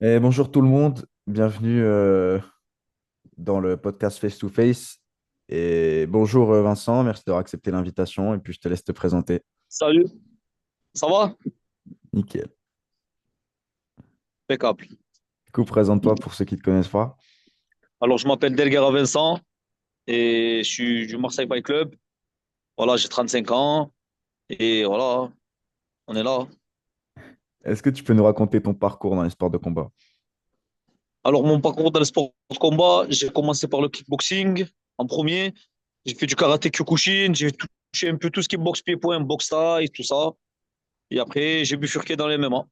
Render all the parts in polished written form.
Et bonjour tout le monde, bienvenue dans le podcast Face to Face. Et bonjour Vincent, merci d'avoir accepté l'invitation et puis je te laisse te présenter. Salut, ça va? Nickel. Impeccable. Du coup, présente-toi pour ceux qui ne te connaissent pas. Alors, je m'appelle Delguera Vincent et je suis du Marseille Bike Club. Voilà, j'ai 35 ans et voilà, on est là. Est-ce que tu peux nous raconter ton parcours dans les sports de combat? Alors, mon parcours dans le sport de combat, j'ai commencé par le kickboxing en premier. J'ai fait du karaté Kyokushin, j'ai touché un peu tout ce qui est boxe pied-point, boxe taille, tout ça. Et après, j'ai bifurqué dans les MMA.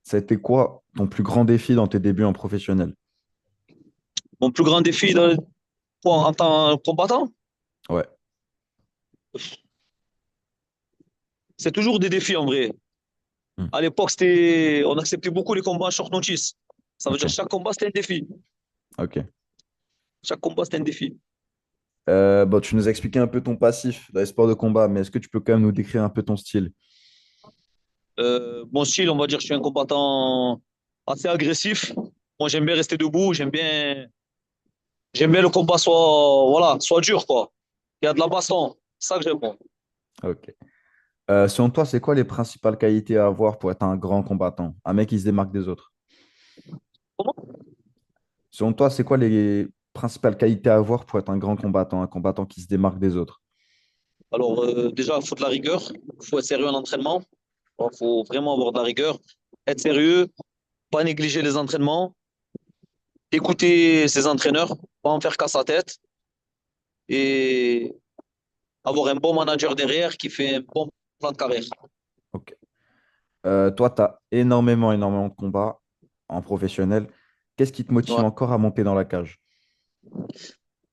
Ça a été quoi ton plus grand défi dans tes débuts en professionnel? Mon plus grand défi en tant que combattant, Ouais. c'est toujours des défis en vrai. Hmm. À l'époque, on acceptait beaucoup les combats à short notice. Ça veut Ok, dire que chaque combat, c'était un défi. ok. Chaque combat, c'était un défi. Bon, tu nous as expliqué un peu ton passif dans les sports de combat, mais est-ce que tu peux quand même nous décrire un peu ton style? Mon style, on va dire, je suis un combattant assez agressif. Moi, j'aime bien rester debout. J'aime bien le combat soit dur, quoi. Il y a de la baston. C'est ça que j'aime. Bon. Ok. Selon toi, c'est quoi les principales qualités à avoir pour être un grand combattant, un mec qui se démarque des autres? Comment? Selon toi, c'est quoi les principales qualités à avoir pour être un combattant qui se démarque des autres? Alors, déjà, il faut de la rigueur. Il faut être sérieux en entraînement. Il faut vraiment avoir de la rigueur. Être sérieux, pas négliger les entraînements, écouter ses entraîneurs, pas en faire qu'à sa tête et avoir un bon manager derrière qui fait un bon plan de carrière. Ok. Toi, tu as énormément de combats en professionnel. Qu'est-ce qui te motive Ouais. encore à monter dans la cage?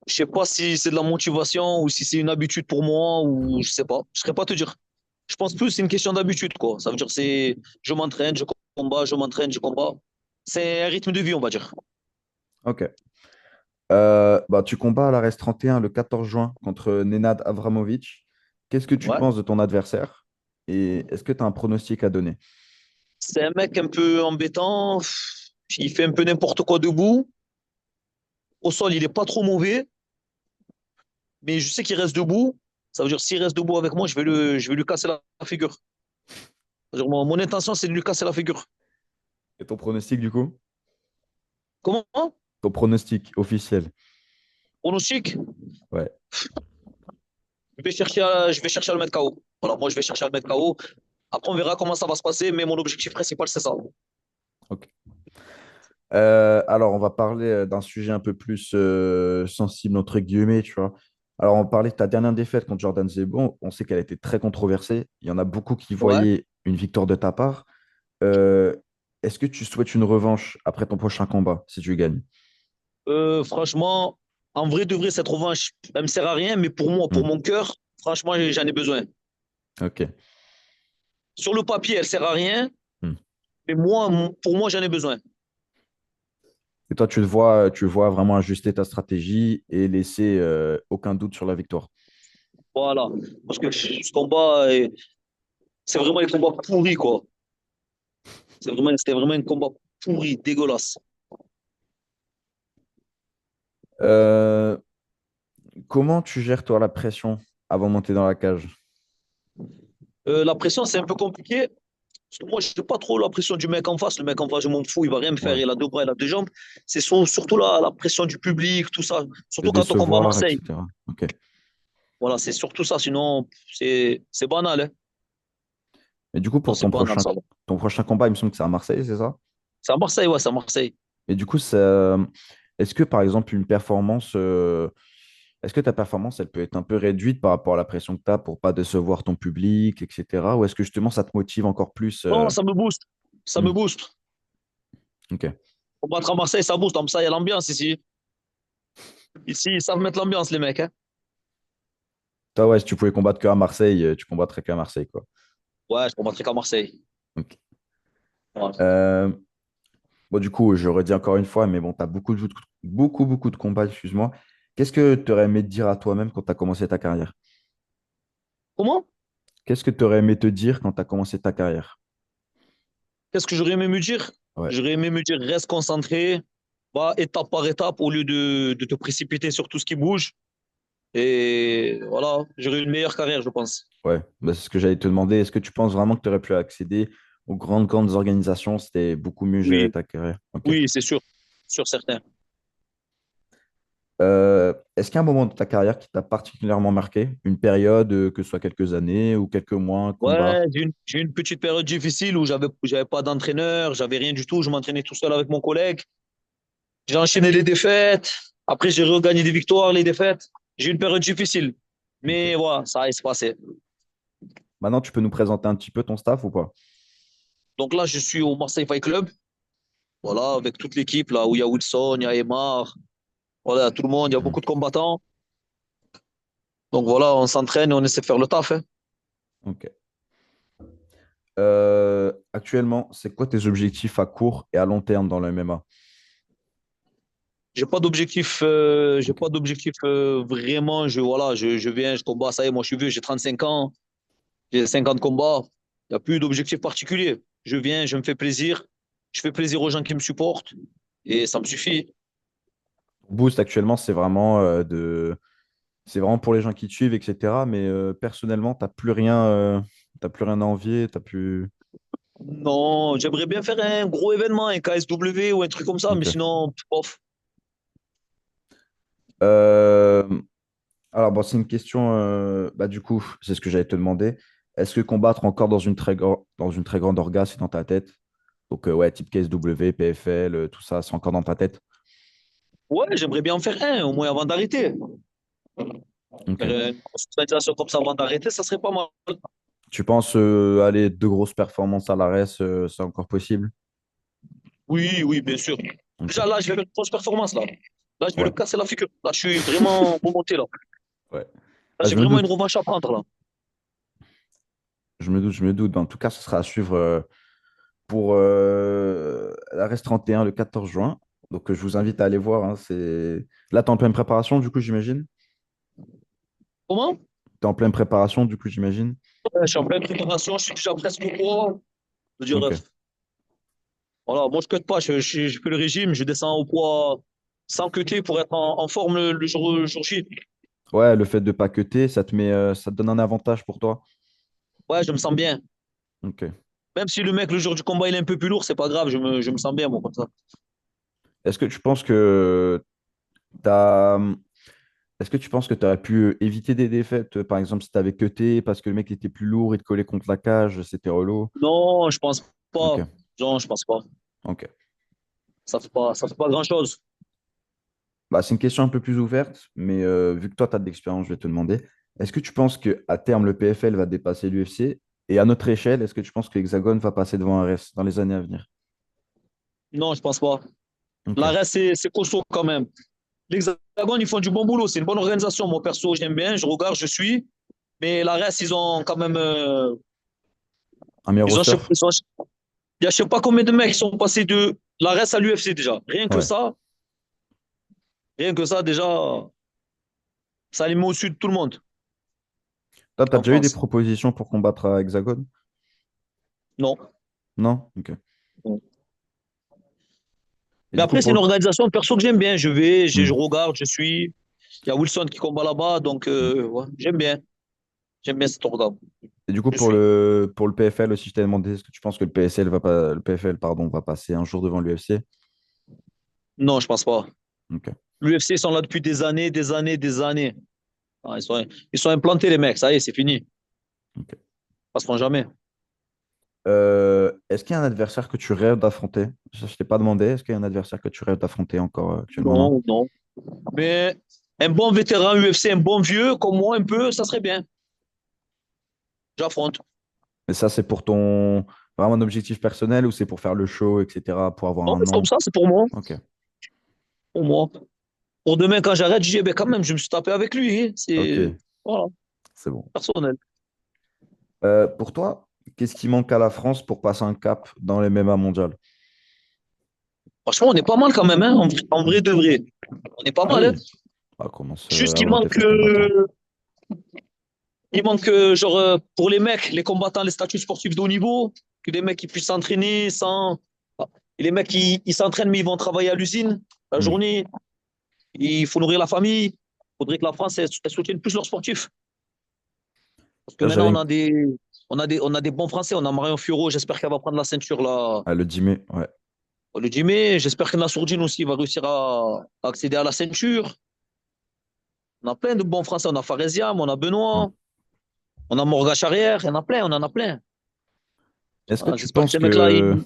Je sais pas si c'est de la motivation ou si c'est une habitude pour moi ou je sais pas. Je saurais pas te dire. Je pense plus que c'est une question d'habitude, quoi. Ça veut dire c'est je m'entraîne, je combats, je m'entraîne, je combats. C'est un rythme de vie, on va dire. Ok. Bah, tu combats à l'Arest 31 le 14 juin contre Nenad Avramovic. Qu'est-ce que tu Ouais. penses de ton adversaire? Et est-ce que tu as un pronostic à donner? C'est un mec un peu embêtant. Il fait un peu n'importe quoi debout. Au sol, il est pas trop mauvais, mais je sais qu'il reste debout. Ça veut dire s'il reste debout avec moi, je vais lui casser la figure. C'est-à-dire, mon intention, c'est de lui casser la figure. Et ton pronostic du coup? Comment? Ton pronostic officiel. Pronostic? Ouais. Je vais chercher à le mettre KO. Voilà, moi, je vais chercher à le mettre KO. Après, on verra comment ça va se passer, mais mon objectif principal, c'est ça. Ok. Alors, on va parler d'un sujet un peu plus sensible, entre guillemets, tu vois. Alors, on parlait de ta dernière défaite contre Jordan Zebo. On sait qu'elle a été très controversée. Il y en a beaucoup qui Ouais. voyaient une victoire de ta part. Euh, Est-ce que tu souhaites une revanche après ton prochain combat, si tu gagnes? Franchement, en vrai de vrai, cette revanche, elle me sert à rien, mais pour moi, pour Hmm. mon cœur, franchement, j'en ai besoin. Ok. Sur le papier, elle sert à rien, Hmm. mais pour moi, j'en ai besoin. Et toi, tu vois vraiment ajuster ta stratégie et laisser aucun doute sur la victoire. Voilà. Parce que ce combat, c'est vraiment un combat pourri, quoi. C'était vraiment un combat pourri, dégueulasse. Euh, Comment tu gères, toi, la pression avant de monter dans la cage? La pression, c'est un peu compliqué. Parce que moi, je n'ai pas trop la pression du mec en face. Le mec en face, je m'en fous, il va rien me faire. Ouais. Il a deux bras, il a deux jambes. C'est surtout la pression du public, tout ça. De Surtout quand on combat à décevoir, Marseille. etc. Ok. Voilà, c'est surtout ça. Sinon, c'est banal. Hein. Et du coup, Non, pour c'est banal, ça. ton prochain combat, il me semble que c'est à Marseille, c'est ça? C'est à Marseille, ouais, c'est à Marseille. Et du coup, est-ce que par exemple, est-ce que ta performance, elle peut être un peu réduite par rapport à la pression que tu as pour pas décevoir ton public, etc. Ou est-ce que justement, ça te motive encore plus Non, ça me booste. Ça me hmm, booste. ok. Combattre à Marseille, ça booste. Comme ça, il y a l'ambiance ici. Ici, ils savent mettre l'ambiance, les mecs. Hein. Toi, ouais, si tu pouvais combattre qu'à Marseille, tu combattrais qu'à Marseille, quoi. Ouais, je combattrai qu'à Marseille. Ok. Ouais. Euh, bon, du coup, je redis encore une fois, mais bon, tu as beaucoup de combats, excuse-moi. Qu'est-ce que tu aurais aimé te dire à toi-même quand tu as commencé ta carrière? Comment? Qu'est-ce que tu aurais aimé te dire quand tu as commencé ta carrière? Qu'est-ce que j'aurais aimé me dire? Ouais. J'aurais aimé me dire, reste concentré, va étape par étape au lieu de te précipiter sur tout ce qui bouge. Et voilà, j'aurais une meilleure carrière, je pense. Ouais, bah, c'est ce que j'allais te demander. Est-ce que tu penses vraiment que tu aurais pu accéder aux grandes organisations? C'était beaucoup mieux géré Oui, ta carrière. Ok. oui, c'est sûr, certain. Est-ce qu'il y a un moment de ta carrière qui t'a particulièrement marqué? Une période, que ce soit quelques années ou quelques mois, un combat? Ouais, j'ai une petite période difficile où j'avais pas d'entraîneur, j'avais rien du tout, je m'entraînais tout seul avec mon collègue. J'ai enchaîné les défaites. Après, j'ai regagné des victoires, les défaites. J'ai eu une période difficile. Ok. Mais voilà, ça allait se passer. Maintenant, tu peux nous présenter un petit peu ton staff ou pas? Donc là, je suis au Marseille Fight Club. Voilà, avec toute l'équipe, là, où il y a Wilson, il y a Aymar. Voilà, tout le monde, il y a Hmm. beaucoup de combattants. Donc voilà, on s'entraîne et on essaie de faire le taf, hein. Ok. Actuellement, c'est quoi tes objectifs à court et à long terme dans le MMA? J'ai Ok. pas d'objectif vraiment. Voilà, je viens, je combat, ça y est, moi je suis vieux, j'ai 35 ans, j'ai 50 combats. Il n'y a plus d'objectif particulier. Je viens, je me fais plaisir, je fais plaisir aux gens qui me supportent et ça me suffit. Boost, actuellement, c'est vraiment pour les gens qui te suivent, etc. Mais personnellement, t'as plus rien à envier, t'as plus. Non, j'aimerais bien faire un gros événement, un KSW ou un truc comme ça, mais Ok. sinon, bof. Euh, alors, bon, c'est une question. Bah, du coup, c'est ce que j'allais te demander. Est-ce que combattre encore dans une très grande orga, c'est dans ta tête? Donc, ouais, type KSW, PFL, tout ça, c'est encore dans ta tête? Ouais, j'aimerais bien en faire un, au moins avant d'arrêter. Ok. Faire une consultation comme ça avant d'arrêter, ça serait pas mal. Tu penses aller de grosses performances à l'ARES, c'est encore possible? Oui, oui, bien sûr. Ok. Déjà, là, je vais faire une grosse performance, là. Là, je vais le Ouais. casser la figure. Là, je suis vraiment remonté, là. Ouais. Là, Bah, j'ai je me vraiment une doute. revanche à prendre, là. Je me doute, je me doute. En tout cas, ce sera à suivre pour la RES 31 le 14 juin. Donc, je vous invite à aller voir, hein. Là, tu es en pleine préparation, du coup, j'imagine? Comment? Tu es en pleine préparation, du coup, j'imagine? Je suis en pleine préparation, je suis déjà presque au poids. Je veux dire, Ok. voilà, moi, je ne cut pas, je fais le régime, je descends au poids sans cutter pour être en forme le jour J. Ouais, le fait de pas cutter, ça te donne un avantage pour toi. Ouais, je me sens bien. Ok. Même si le mec, le jour du combat, il est un peu plus lourd, c'est pas grave, je me sens bien, moi, comme ça. Est-ce que tu penses que t'as... Est-ce que tu penses que tu aurais pu éviter des défaites, par exemple, si tu avais cuté parce que le mec était plus lourd, il te collait contre la cage, c'était relou? Non, je pense pas. Ok, Non, je pense pas. ok. Ça fait pas grand-chose. Bah, c'est une question un peu plus ouverte, mais vu que toi, tu as de l'expérience, je vais te demander, est-ce que tu penses qu'à terme, le PFL va dépasser l'UFC? Et à notre échelle, est-ce que tu penses que l'Hexagone va passer devant RS dans les années à venir? Non, je pense pas. Ok, La reste, c'est costaud quand même. L'Hexagone, ils font du bon boulot. C'est une bonne organisation. Moi, perso, j'aime bien. Je regarde, je suis. Mais la reste, ils ont quand même. un meilleur Ils ont, je roster? sais- ils ont- il y a je sais pas combien de mecs qui sont passés de la reste à l'UFC déjà. Ouais. Rien que ça, déjà, ça les met au-dessus de tout le monde Toi, tu as en déjà eu des France. propositions pour combattre à Hexagone? Non. Non? Ok. Et Mais du coup, après, c'est pour une le... organisation perso que j'aime bien. Je vais, je Hmm. regarde, je suis. Il y a Wilson qui combat là-bas, donc Hmm. ouais, j'aime bien. J'aime bien cet organe. Et du coup, Je suis. pour le PFL aussi, je t'ai demandé, est-ce que tu penses que le PFL, pardon, va passer un jour devant l'UFC? Non, je pense pas. Ok. L'UFC sont là depuis des années, des années, des années. Ah, ils sont implantés, les mecs. Ça y est, c'est fini. Ils Ok. passeront jamais. Est-ce qu'il y a un adversaire que tu rêves d'affronter? Ça, je t'ai pas demandé. Est-ce qu'il y a un adversaire que tu rêves d'affronter encore actuellement? Non. Non, non. Mais un bon vétéran UFC, un bon vieux, comme moi, un peu, ça serait bien. J'affronte. Mais ça, c'est pour ton vraiment un objectif personnel ou c'est pour faire le show, etc., pour avoir Non, un mais c'est comme nom? ça, c'est pour moi. Ok. Pour moi. Pour demain, quand j'arrête, je dis, eh ben, quand même, je me suis tapé avec lui, hein. Ok, C'est, voilà, c'est bon. personnel. Pour toi, qu'est-ce qui manque à la France pour passer un cap dans les MMA mondial? Franchement, on est pas mal quand même, hein, en vrai de vrai. On est pas Ah mal, hein. oui, on commence Juste à qu'il avoir des manque, bons combattants. genre, pour les mecs, les combattants, les statuts sportifs de haut niveau, que les mecs qui puissent s'entraîner sans. Et les mecs, ils s'entraînent, mais ils vont travailler à l'usine la Hmm. journée. Il faut nourrir la famille. Il faudrait que la France elle soutienne plus leurs sportifs. Parce que Là, maintenant, j'avais on a des bons Français. On a Marion Fiorot, j'espère qu'elle va prendre la ceinture là, le 10 mai, ouais. le 10 mai. J'espère que Nassourdine aussi va réussir à accéder à la ceinture. On a plein de bons Français. On a Faresiam, on a Hmm. Benoît, on a Morga Charrière. Il y en a plein, on en a plein. Est-ce que Voilà, tu j'espère que penses ces mecs-là, que...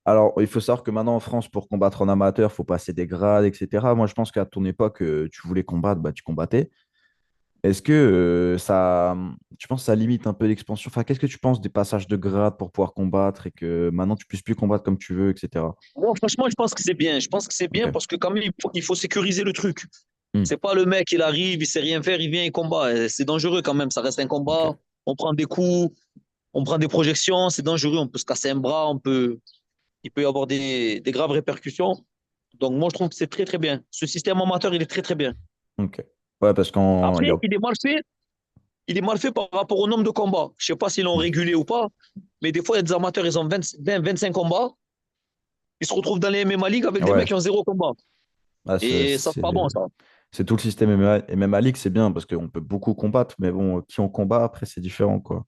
Alors, il faut savoir que maintenant en France, pour combattre en amateur, il faut passer des grades, etc. Moi, je pense qu'à ton époque, tu voulais combattre, bah, tu combattais. Est-ce que tu penses que ça limite un peu l'expansion? Enfin, qu'est-ce que tu penses des passages de grade pour pouvoir combattre et que maintenant tu puisses plus combattre comme tu veux, etc. moi, franchement, je pense que c'est bien. Je pense que c'est Ok. bien parce que quand même, il faut sécuriser le truc. Hmm. C'est pas le mec, il arrive, il sait rien faire, il vient, il combat. C'est dangereux quand même. Ça reste un Ok. combat. On prend des coups, on prend des projections. C'est dangereux. On peut se casser un bras. Il peut y avoir des graves répercussions. Donc, moi, je trouve que c'est très, très bien. Ce système amateur, il est très, très bien. Ok. Ouais, parce qu'en il y Après, a... il est mal fait. Il est mal fait par rapport au nombre de combats. Je sais pas s'ils l'ont Hmm. régulé ou pas, mais des fois, il y a des amateurs, ils ont 25 combats. Ils se retrouvent dans les MMA League avec des mecs Ouais. qui ont zéro combat. Ah, Et ça, c'est pas bon, ça. c'est tout le système MMA. Et même à Ligue, c'est bien parce qu'on peut beaucoup combattre, mais bon, qui on combat après, c'est différent, quoi.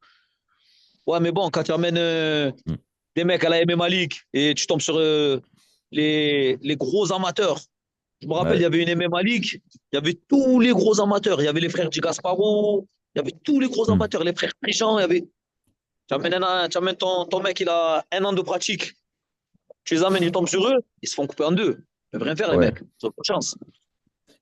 Ouais, mais bon, quand tu amènes Hmm. des mecs à la MMA League et tu tombes sur les gros amateurs. Je me rappelle, il Ouais. y avait une MMA League, il y avait tous les gros amateurs. Il y avait les frères Di Gasparo, il y avait tous les gros Hmm. amateurs, les frères Prigent. Tu amènes ton mec, il a 1 an de pratique. Tu les amènes, ils tombent sur eux, ils se font couper en deux. Ils peuvent rien faire, les Ouais. mecs. Ils ont pas de chance.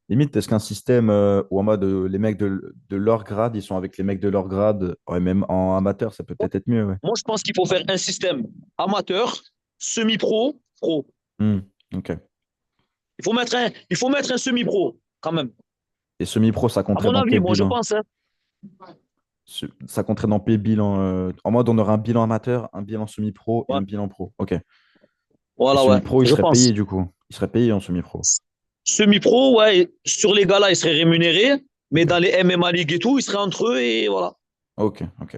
Limite, est-ce qu'un système où en mode les mecs de leur grade, ils sont avec les mecs de leur grade, ouais, même en amateur, ça peut peut-être être mieux, ouais. Moi, je pense qu'il faut faire un système amateur, semi-pro, pro. Hmm. Ok. Il faut mettre un semi-pro, quand même. Et semi-pro, ça À compterait mon dans avis, quel moi, je bilan? pense. Hein. Ça compterait dans quel bilan? En mode, on aurait un bilan amateur, un bilan semi-pro et Ouais. un bilan pro. Ok. Et Voilà, ouais, semi-pro, il je serait payé pense. du coup. Il serait payé en semi-pro. Semi-pro, ouais, sur les gars-là, ils seraient rémunérés, mais Ok. dans les MMA League et tout, ils seraient entre eux et voilà. Ok. Ok.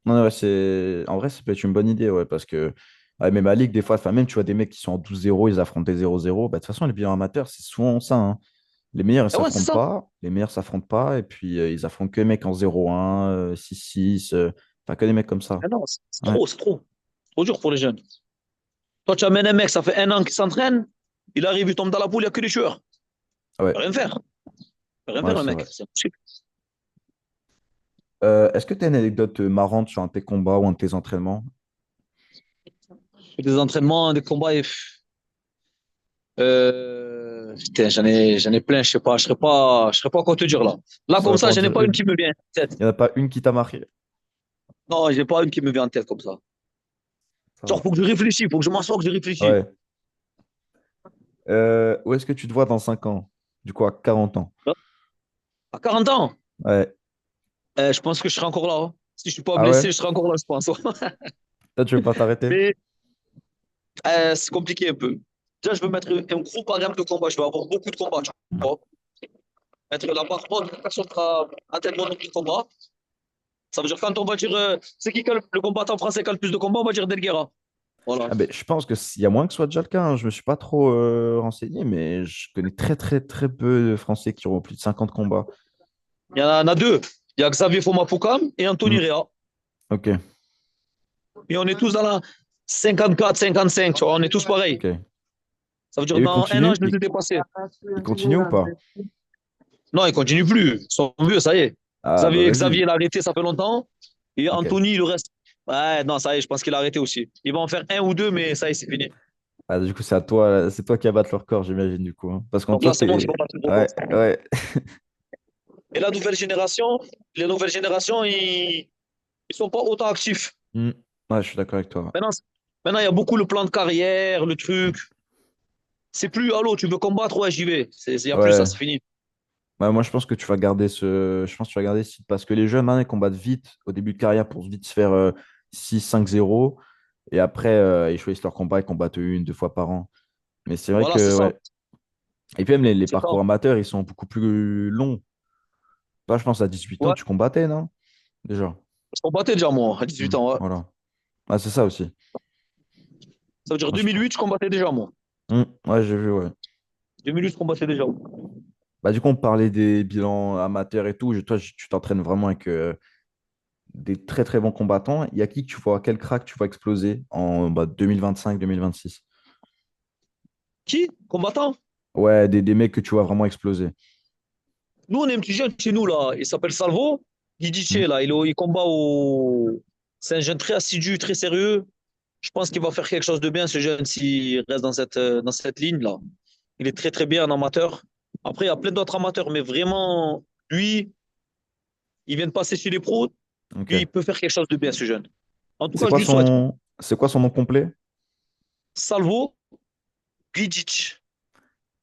Non, non, ouais, en vrai, ça peut être une bonne idée, ouais, parce que même à Ligue, des fois, enfin, même tu vois des mecs qui sont en 12-0, ils affrontent des 0-0. Bah, de toute façon, les bilans amateurs, c'est souvent ça, hein. Les meilleurs, ils Et ouais, c'est s'affrontent ça. pas. Les meilleurs s'affrontent pas. Et puis, ils affrontent que les mecs en 0-1, 6-6. Enfin, que des mecs comme ça. Mais non, c'est Ouais. trop, c'est trop. Trop dur pour les jeunes. Toi, tu amènes un mec, ça fait 1 an qu'il s'entraîne, il arrive, il tombe dans la poule, il n'y a que les tueurs. Il Ouais. peut rien faire. Il peut rien Ouais, faire, le c'est mec. vrai. C'est impossible. Est-ce que tu as une anecdote marrante sur un de tes combats ou un de tes entraînements? Des entraînements, des combats. Putain, j'en ai plein, je sais pas, je serais pas quoi te dire là. Tu Là, comme saurais pas ça, en je n'ai dire pas une une? qui me vient en tête. Il n'y en a pas une qui t'a marqué? Non, j'ai pas une qui me vient en tête comme ça. Ça Genre, va. faut que je réfléchisse, faut que je m'assoie, que je réfléchisse. Ouais. Où est-ce que tu te vois dans 5 ans? Du coup, à 40 ans. À 40 ans, Ouais. je pense que je serai encore là. Hein. Si je suis pas Ah blessé, ouais? je serai encore là, je pense. Toi, tu veux pas t'arrêter? Mais c'est compliqué un peu. Déjà, je veux mettre un gros programme de combat. Je vais avoir beaucoup de combats. Tu vois. Mettre la barre haute, personne sera à tel nombre de combats. Ça veut dire quand on va dire c'est qui le combattant français qui a le plus de combats, on va dire Delguera. Voilà. Ah ben, je pense que s'il y a moins que ce soit déjà le cas, hein. Je me suis pas trop renseigné, mais je connais très très très peu de Français qui ont plus de 50 combats. Il y en a deux. Il y a Xavier Fomapokam et Hmm. Anthony Rea. Ok, Et on est tous dans la 54, 55, tu vois, on est tous pareils. ok. Ça veut dire Et eux dans 1 an, continuent? je les ai dépassés. Ils continuent ou pas? Non, ils continuent plus. Ils sont vieux, ça y est. Ah bah vas-y. Xavier l'a arrêté, ça fait longtemps. Et Ok. Anthony, le reste. Ouais, non, ça y est, je pense qu'il a arrêté aussi. Il va en faire un ou deux, mais ça y est, c'est fini. Ah, du coup, c'est à toi, c'est toi qui vas battre leur corps, j'imagine, du coup, hein. Parce qu'en Donc toi, là, c'est moi qui vais t'es. battre le record. Ouais, ouais. Et les nouvelles générations, ils sont pas autant actifs. Hmm. Ouais, je suis d'accord avec toi. Maintenant, maintenant, il y a beaucoup le plan de carrière, le Hmm. truc. C'est plus, allô, tu veux combattre? Ouais, j'y vais. Il n'y a plus ça, Ouais. c'est fini. Ouais, moi, je pense que tu vas garder ce. Je pense que tu vas garder ce site parce que les jeunes, maintenant, ils combattent vite au début de carrière pour vite se faire 6-5-0. Et après, ils choisissent leur combat, ils combattent une, deux fois par an. Mais c'est vrai Voilà, c'est que, ça. ouais. Et puis même les C'est ça. parcours amateurs, ils sont beaucoup plus longs. Toi, je pense à 18 ans, Ouais, tu combattais, non? Déjà. je combattais déjà, moi, à 18 Hmm. ans. Ouais. Voilà. Ah, c'est ça aussi. Ça veut dire Moi, je trouve. 2008, je combattais déjà, moi. Ouais, j'ai vu, ouais. 2008, je combattais déjà. Bah, du coup, on parlait des bilans amateurs et tout. Toi, tu t'entraînes vraiment avec des très très bons combattants. Il y a qui que tu vois, quel crack tu vois exploser en 2025-2026? Qui? Combattant? Ouais, des mecs que tu vois vraiment exploser. Nous, on est un petit jeune chez nous, là. Il s'appelle Salvo. Guidice, Hmm. là. Il combat au. C'est un jeune très assidu, très sérieux. Je pense qu'il va faire quelque chose de bien, ce jeune, s'il reste dans cette ligne-là. Il est très, très bien en amateur. Après, il y a plein d'autres amateurs, mais vraiment, lui, il vient de passer chez les pros. Lui, il Ok. peut faire quelque chose de bien, ce jeune. En tout C'est cas, je quoi lui souhaite. son nom complet? Salvo Guidic.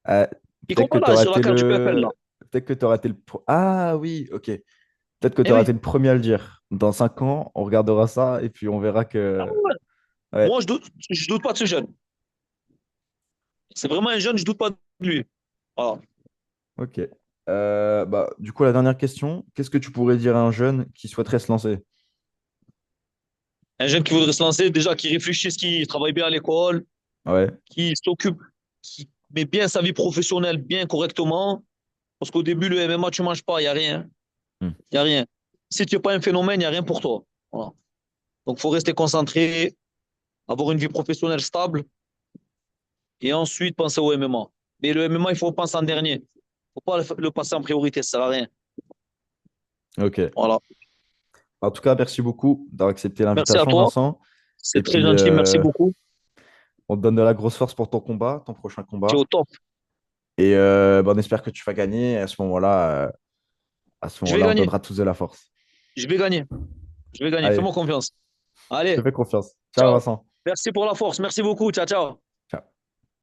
Euh, Il peut-être que combat tu là, auras sur la été carte du PFL, là. peut-être que tu été Ah oui, ok. Peut-être que tu Eh auras été oui. le premier à le dire. Dans 5 ans, on regardera ça et puis on verra Ah que. ouais. Ouais, Moi, je doute pas de ce jeune. C'est vraiment un jeune, je doute pas de lui. Voilà. ok. Bah, du coup, la dernière question, qu'est-ce que tu pourrais dire à un jeune qui souhaiterait se lancer? Un jeune qui voudrait se lancer, déjà, qui réfléchisse, qui travaille bien à l'école, Ouais. qui s'occupe, qui met bien sa vie professionnelle bien correctement. Parce qu'au début, le MMA, tu ne manges pas, il n'y a rien. Hmm. Il n'y a rien. Si tu n'es pas un phénomène, il n'y a rien pour toi. Voilà. Donc, il faut rester concentré, avoir une vie professionnelle stable et ensuite penser au MMA. Mais le MMA, il faut penser en dernier. Il ne faut pas le passer en priorité, ça ne sert à rien. Ok. Voilà. En tout cas, merci beaucoup d'avoir accepté Merci à l'invitation, toi. Vincent. C'est Et très puis, gentil. Merci beaucoup. on te donne de la grosse force pour ton combat, ton prochain Tu es au combat. top. Et bah, on espère que tu vas gagner. Et à ce Je vais moment-là, on gagner. donnera tous de la force. Je vais gagner. Je vais gagner. Allez, Fais-moi confiance. je te Allez, fais confiance. Ciao, ciao. Vincent. Merci pour la force. Merci beaucoup. Ciao, ciao.